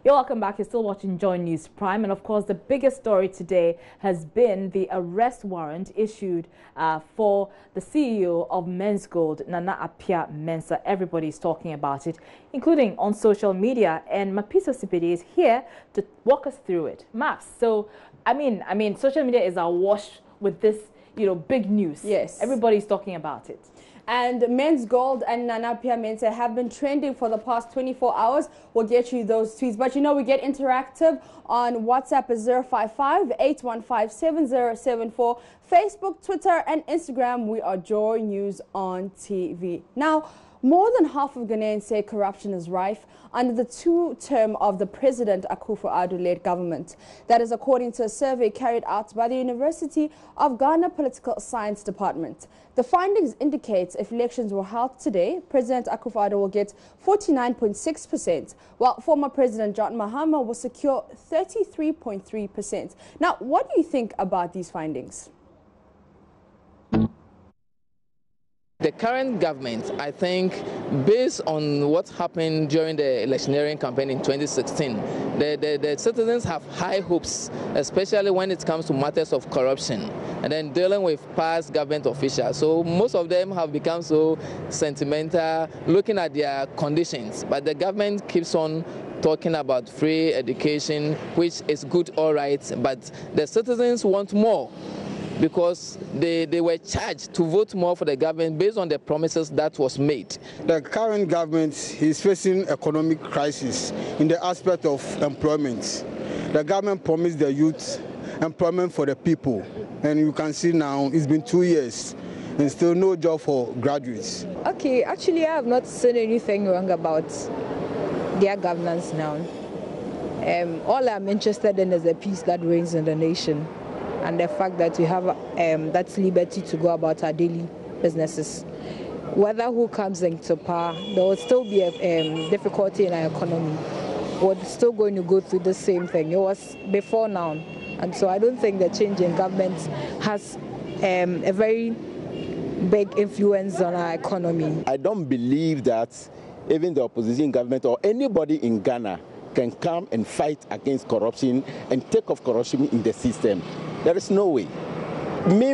You're welcome back. You're still watching Joy News Prime. And of course, the biggest story today has been the arrest warrant issued for the CEO of Men's Gold, Nana Apia Mensah. Everybody's talking about it, including on social media. And Mapiso Sipidi is here to walk us through it. Maps. So, I mean, social media is awash with this, big news. Yes. Everybody's talking about it. And Men's Gold and Nana Apia Mensah have been trending for the past 24 hours. We'll get you those tweets. But we get interactive on WhatsApp is 055-815-7074. Facebook, Twitter, and Instagram, we are Joy News on TV. Now, more than half of Ghanaians say corruption is rife under the two-term of the President Akufo-Addo-led government. That is according to a survey carried out by the University of Ghana Political Science Department. The findings indicate if elections were held today, President Akufo-Addo will get 49.6%, while former President John Mahama will secure 33.3%. Now, what do you think about these findings? The current government, I think, based on what happened during the electioneering campaign in 2016, the citizens have high hopes, especially when it comes to matters of corruption and then dealing with past government officials. So most of them have become so sentimental, looking at their conditions. But the government keeps on talking about free education, which is good, all right, but the citizens want more, because they were charged to vote more for the government based on the promises that was made. The current government is facing economic crisis in the aspect of employment. The government promised the youth employment for the people, and you can see now it's been 2 years and still no job for graduates. Okay, actually I have not seen anything wrong about their governance now. All I'm interested in is the peace that reigns in the nation, and the fact that we have that liberty to go about our daily businesses. Whether who comes into power, there will still be a difficulty in our economy. We're still going to go through the same thing. It was before now. And so I don't think the change in government has a very big influence on our economy. I don't believe that even the opposition government or anybody in Ghana can come and fight against corruption and take off corruption in the system. There is no way.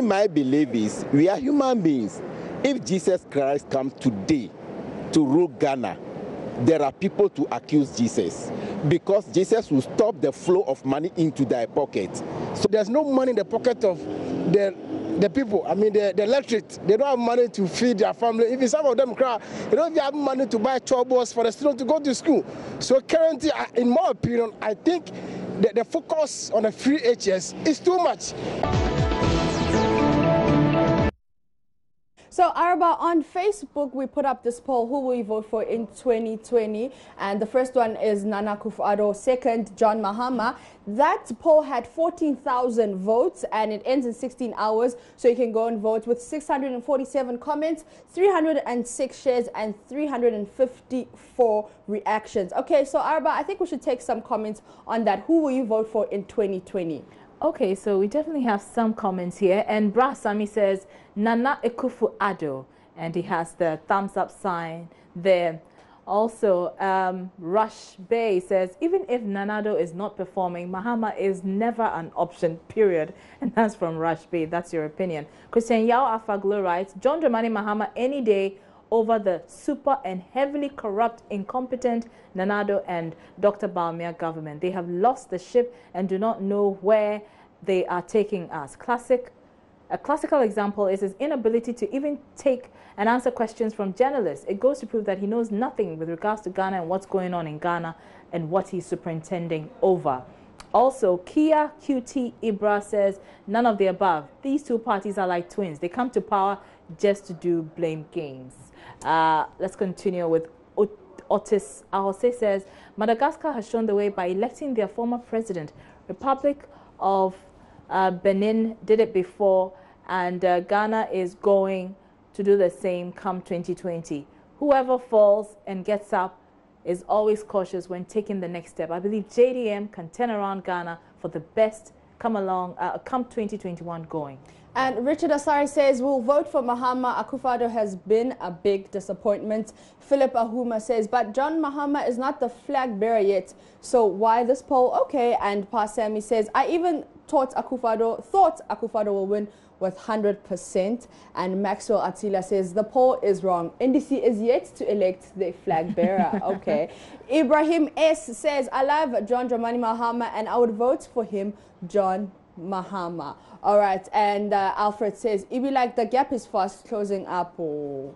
My belief is we are human beings. If Jesus Christ comes today to rule Ghana, there are people to accuse Jesus, because Jesus will stop the flow of money into their pocket. So there's no money in the pocket of the people, the electorate. They don't have money to feed their family. Even some of them cry, they don't even have money to buy troubles for the students to go to school. So currently, in my opinion, I think the focus on the free HS is too much. So, Araba, on Facebook, we put up this poll, who will you vote for in 2020? And the first one is Nana Akufo-Addo, second, John Mahama. That poll had 14,000 votes, and it ends in 16 hours. So you can go and vote with 647 comments, 306 shares, and 354 reactions. Okay, so Araba, I think we should take some comments on that. Who will you vote for in 2020? Okay, so we definitely have some comments here. And Bra Sami says, Nana Akufo-Addo. And he has the thumbs up sign there. Also, Rush Bay says, even if Nanado is not performing, Mahama is never an option, period. And that's from Rush Bay. That's your opinion. Christian Yao Afaglo writes, John Dramani Mahama any day over the super and heavily corrupt, incompetent Nanado and Dr. Bawumia government. They have lost the ship and do not know where they are taking us. A classical example is his inability to even take and answer questions from journalists. It goes to prove that he knows nothing with regards to Ghana and what's going on in Ghana and what he's superintending over. Also, Kia QT Ibra says, none of the above. These two parties are like twins. They come to power just to do blame games. Let's continue with Otis Ahose says, Madagascar has shown the way by electing their former president. Republic of Benin did it before, and Ghana is going to do the same come 2020. Whoever falls and gets up is always cautious when taking the next step. I believe JDM can turn around Ghana for the best come 2021 going. And Richard Asari says, we'll vote for Mahama. Akufo-Addo has been a big disappointment. Philip Ahuma says, but John Mahama is not the flag bearer yet. So why this poll? Okay. And Pa Sammy says, I even thought Akufo-Addo will win with 100%. And Maxwell Attila says, the poll is wrong. NDC is yet to elect the flag bearer. Okay. Ibrahim S. says, I love John Dramani Mahama and I would vote for him, John Mahama. All right, and Alfred says, it be like the gap is fast closing up. Oh.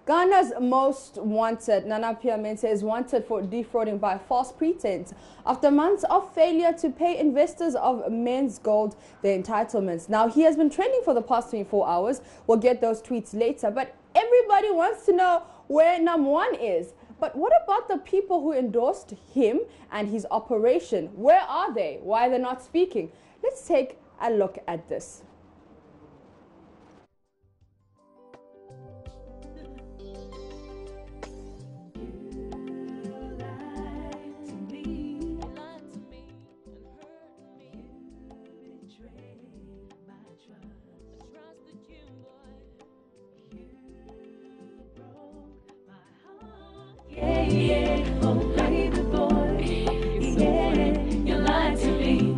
Ghana's most wanted, Nana Piamen says, wanted for defrauding by false pretense after months of failure to pay investors of Men's Gold their entitlements. Now, he has been trending for the past 24 hours. We'll get those tweets later, but everybody wants to know where #1 is. But what about the people who endorsed him and his operation? Where are they? Why are they not speaking? Let's take a look at this. Yeah, oh baby boy, yeah, you lied to me.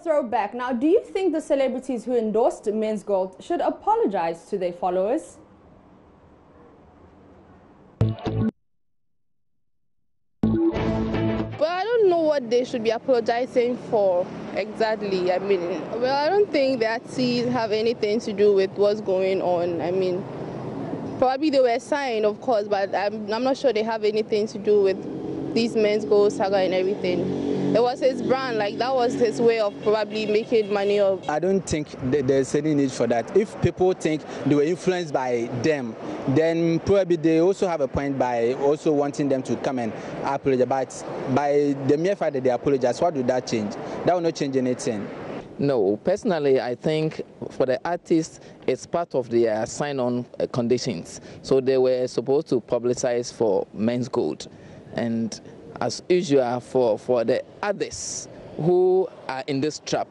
Throwback. Now, do you think the celebrities who endorsed Men's Gold should apologize to their followers? But I don't know what they should be apologizing for exactly. I mean, well, I don't think the artists have anything to do with what's going on. I mean, probably they were signed, of course, but I'm not sure they have anything to do with these Men's Gold saga and everything. It was his brand, like that was his way of probably making money. I don't think there's any need for that. If people think they were influenced by them, then probably they also have a point by also wanting them to come and apologize. But by the mere fact that they apologize, what would that change? That will not change anything. No, personally, I think for the artists, it's part of their sign-on conditions. So they were supposed to publicize for Men's Gold. And as usual, for the others who are in this trap,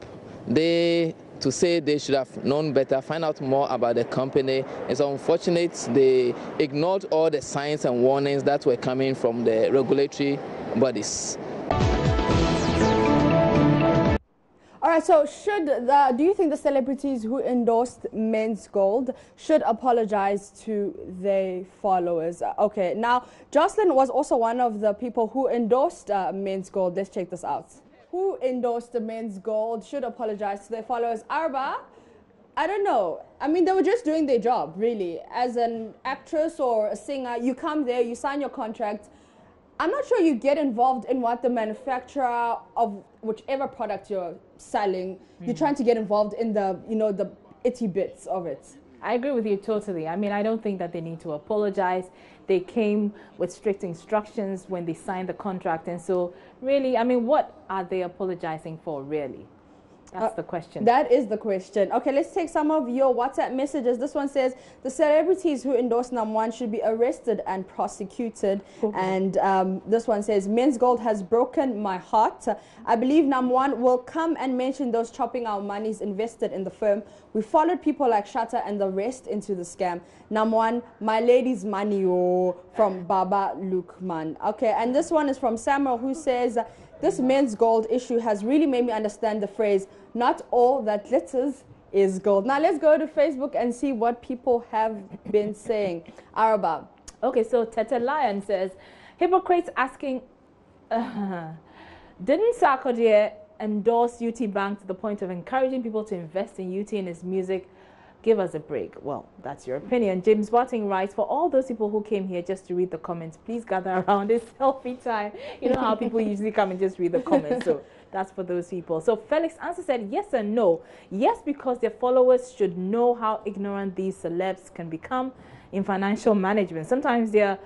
to say they should have known better, find out more about the company, it's unfortunate they ignored all the signs and warnings that were coming from the regulatory bodies. All right, so do you think the celebrities who endorsed Men's Gold should apologize to their followers? Okay, now, Jocelyn was also one of the people who endorsed Men's Gold. Let's check this out. Who endorsed the Men's Gold should apologize to their followers? Arba, I don't know. I mean, they were just doing their job, really. As an actress or a singer, you come there, you sign your contract. I'm not sure you get involved in what the manufacturer of whichever product you're selling, you're trying to get involved in the, the itty bits of it. I agree with you totally. I mean, I don't think that they need to apologize. They came with strict instructions when they signed the contract. And so really, I mean, what are they apologizing for, really? That's the question. That is the question. Okay, let's take some of your WhatsApp messages. This one says, the celebrities who endorse #1 should be arrested and prosecuted. And this one says, Men's Gold has broken my heart. I believe #1 will come and mention those chopping our monies invested in the firm. We followed people like Shatta and the rest into the scam. #1, my lady's money, from Baba Lukman. Okay, and this one is from Samuel, who says, this Men's Gold issue has really made me understand the phrase, not all that glitters is gold. Now let's go to Facebook and see what people have been saying. Araba. Okay, so Tete Lion says, hypocrites asking, didn't Sarkodie endorse UT Bank to the point of encouraging people to invest in UT and his music? Give us a break. Well, that's your opinion. James Watting writes, for all those people who came here just to read the comments, please gather around. It's selfie time. You know how people usually come and just read the comments. So that's for those people. So Felix answer said yes and no. Yes, because their followers should know how ignorant these celebs can become. in financial management. Sometimes their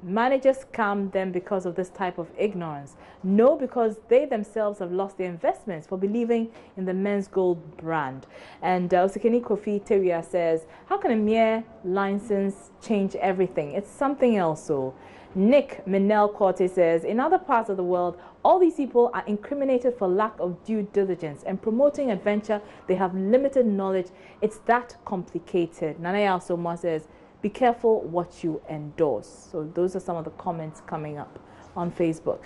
managers scam them because of this type of ignorance. No, because they themselves have lost their investments for believing in the Men's Gold brand. And Osikeni Kofi Teria says, how can a mere license change everything? It's something else. So Nick Minel Corte says, in other parts of the world, all these people are incriminated for lack of due diligence and promoting adventure. They have limited knowledge. It's that complicated. Nanaya Asoma says, be careful what you endorse. So those are some of the comments coming up on Facebook.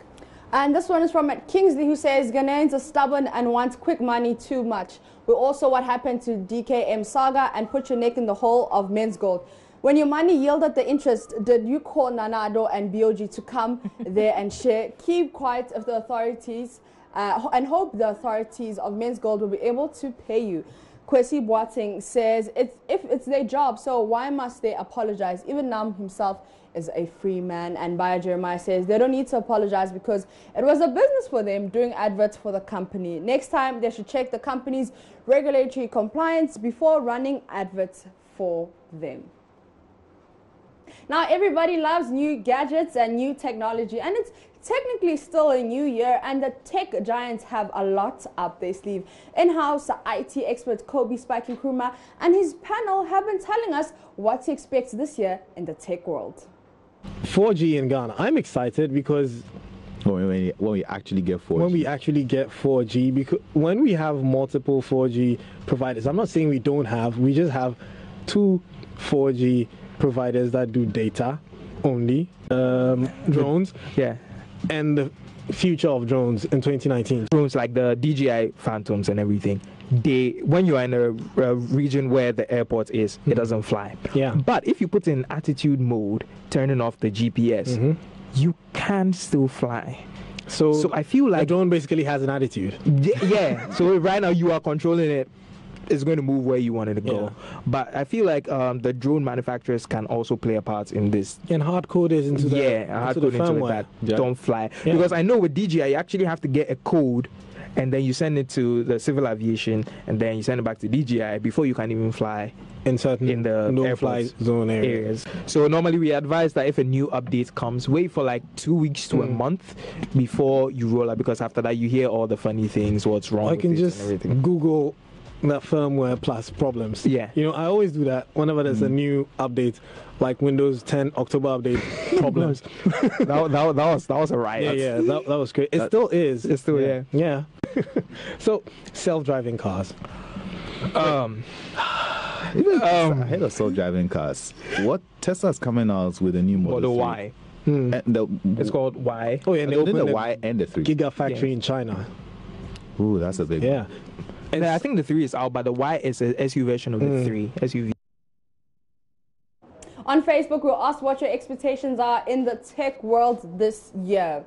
And this one is from Kingsley, who says Ghanaians are stubborn and want quick money too much. We also what happened to DKM saga and put your neck in the hole of Men's Gold. When your money yielded the interest, did you call Nanado and BOG to come there and share? Keep quiet if the authorities and hope the authorities of Men's Gold will be able to pay you. Kwesi Boateng says, if it's their job, so why must they apologize? Even Nam himself is a free man. And Baya Jeremiah says they don't need to apologize because it was a business for them doing adverts for the company. Next time, they should check the company's regulatory compliance before running adverts for them. Now, everybody loves new gadgets and new technology, and it's technically still a new year, and the tech giants have a lot up their sleeve. In-house IT expert Kobe Spike Nkrumah and his panel have been telling us what to expect this year in the tech world. 4G in Ghana. I'm excited because when we actually get 4G. When we actually get 4G, because when we have multiple 4G providers, I'm not saying we don't have, we just have 2 4G providers that do data only, drones, yeah, and the future of drones in 2019. Drones like the DJI Phantoms and everything, when you are in a region where the airport is, it doesn't fly. Yeah. But if you put in attitude mode, turning off the GPS, you can still fly. So I feel like the drone basically has an attitude. Yeah. So right now you are controlling it. It's going to move where you want it to go. Yeah. But I feel like the drone manufacturers can also play a part in this. And hard coders into the hard code into that don't fly. Yeah. Because I know with DJI you actually have to get a code and then you send it to the civil aviation and then you send it back to DJI before you can even fly in the no-fly zone areas. So normally we advise that if a new update comes, wait for like 2 weeks to a month before you roll out, because after that you hear all the funny things, what's wrong. I can with just and everything. Google that firmware plus problems. Yeah. You know, I always do that whenever there's a new update, like Windows 10 October update problems. that was a riot. Yeah, that was great. It still is. It's still, yeah. So, self-driving cars. Ahead of self-driving cars, what Tesla's coming out with a new Model Y. It's called Y. Oh yeah, and they opened opened the Y and the 3 Gigafactory in China. Ooh, that's a big one. And I think the 3 is out, but the Y is a SUV version of the 3 SUV. On Facebook, we'll ask what your expectations are in the tech world this year.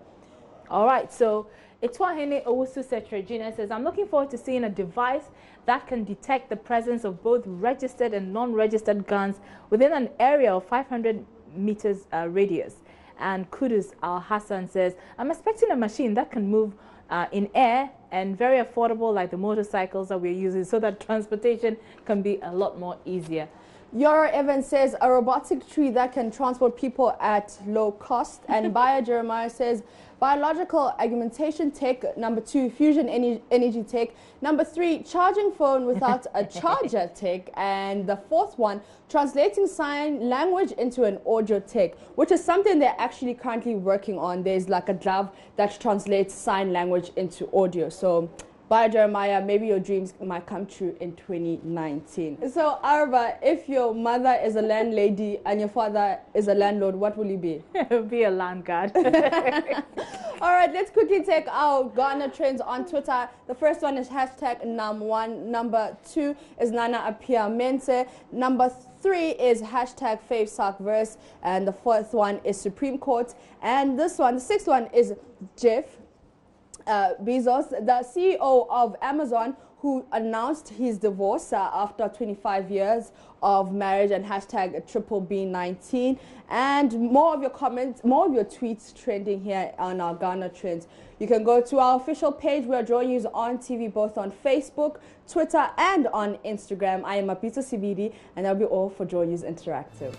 All right, so Itwahene Owusu Regina says, I'm looking forward to seeing a device that can detect the presence of both registered and non-registered guns within an area of 500 meters radius. And Kudus Al Hassan says, I'm expecting a machine that can move in air and very affordable, like the motorcycles that we're using, so that transportation can be a lot more easier. Yora Evans says a robotic tree that can transport people at low cost. And Baya Jeremiah says biological augmentation tech. Number 2, fusion energy tech. Number 3, charging phone without a charger tech. And the 4th one, translating sign language into an audio tech, which is something they're actually currently working on. There's like a glove that translates sign language into audio. So Bye, Jeremiah. Maybe your dreams might come true in 2019. So, Arba, if your mother is a landlady and your father is a landlord, what will you be? Be a land guard. All right, let's quickly take our Ghana trends on Twitter. The first one is hashtag Nam1. Number 2 is Nana Apia Mente. Number 3 is hashtag FaveSarkverse. And the 4th one is Supreme Court. And this one, the 6th one is Jeff. Bezos, the CEO of Amazon, who announced his divorce after 25 years of marriage, and hashtag #BB19. And more of your comments, more of your tweets trending here on our Ghana Trends. You can go to our official page. We are Joy News on TV, both on Facebook, Twitter, and on Instagram. I am Mapito CBD, and that'll be all for Joy News Interactive.